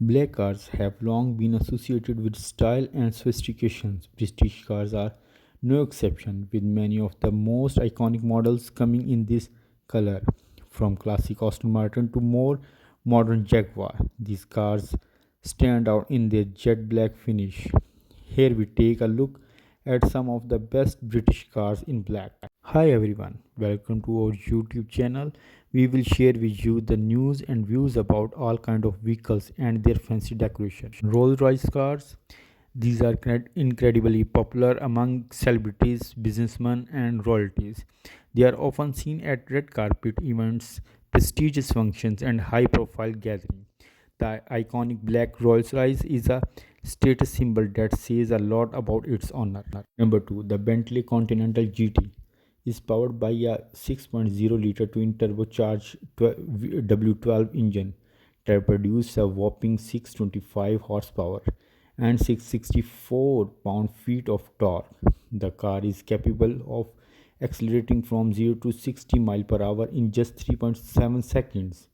Black cars have long been associated with style and sophistication. British cars are no exception, with many of the most iconic models coming in this color. From classic Aston Martin to more modern Jaguar, these cars stand out in their jet black finish. Here we take a look at some of the best British cars in black. Hi everyone, welcome to our YouTube channel. We will share with you the news and views about all kind of vehicles and their fancy decoration. Rolls-Royce cars, these are incredibly popular among celebrities, businessmen and royalties. They are often seen at red carpet events, prestigious functions and high-profile gatherings. The iconic black Rolls-Royce is a status symbol that says a lot about its owner. Number 2, the Bentley Continental GT is powered by a 6.0-liter twin turbocharged W12 engine that produces a whopping 625 horsepower and 664 pound-feet of torque. The car is capable of accelerating from 0 to 60 miles per hour in just 3.7 seconds,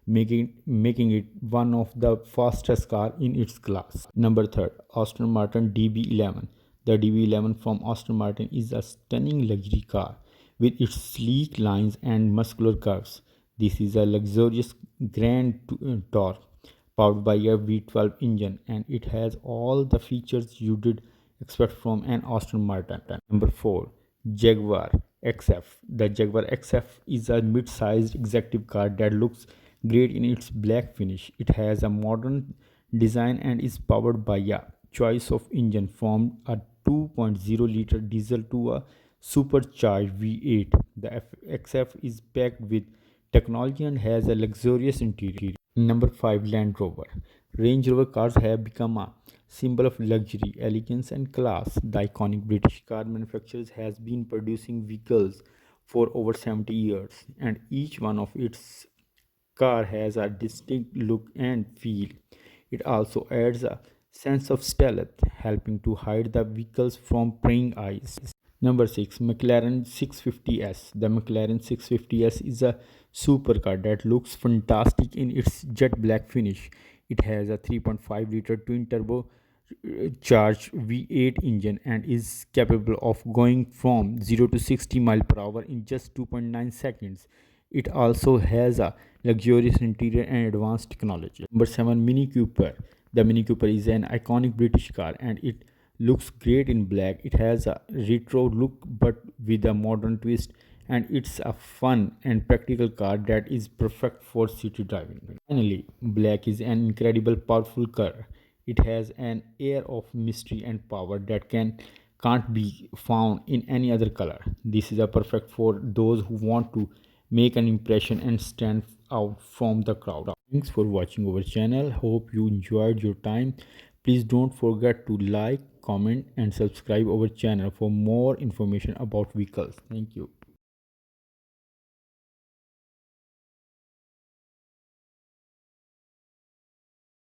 making it one of the fastest car in its class. Number 3, Aston Martin DB11. The DB11 from Aston Martin is a stunning luxury car with its sleek lines and muscular curves. This is a luxurious grand torque powered by a V12 engine, and it has all the features you did expect from an Aston Martin. Number 4, Jaguar XF. The Jaguar XF is a mid-sized executive car that looks great in its black finish. It has a modern design and is powered by a choice of engine from a 2.0-liter diesel to a supercharged V8. The XF is packed with technology and has a luxurious interior. Number 5, Land Rover. Range Rover cars have become a symbol of luxury, elegance and class. The iconic British car manufacturers has been producing vehicles for over 70 years, and each one of its car has a distinct look and feel. It also adds a sense of stealth, helping to hide the vehicles from prying eyes. Number 6, McLaren 650S. The McLaren 650S is a supercar that looks fantastic in its jet black finish. It has a 3.5-liter twin turbo charged V8 engine and is capable of going from 0 to 60 miles per hour in just 2.9 seconds. It also has a luxurious interior and advanced technology. Number 7, Mini Cooper. The Mini Cooper is an iconic British car and it looks great in black. It has a retro look but with a modern twist, and it's a fun and practical car that is perfect for city driving. Finally, black is an incredible powerful car. It has an air of mystery and power that can't be found in any other color. This is a perfect for those who want to make an impression and stand out from the crowd. Thanks for watching our channel. Hope you enjoyed your time. Please don't forget to like, comment and subscribe our channel for more information about vehicles. Thank you.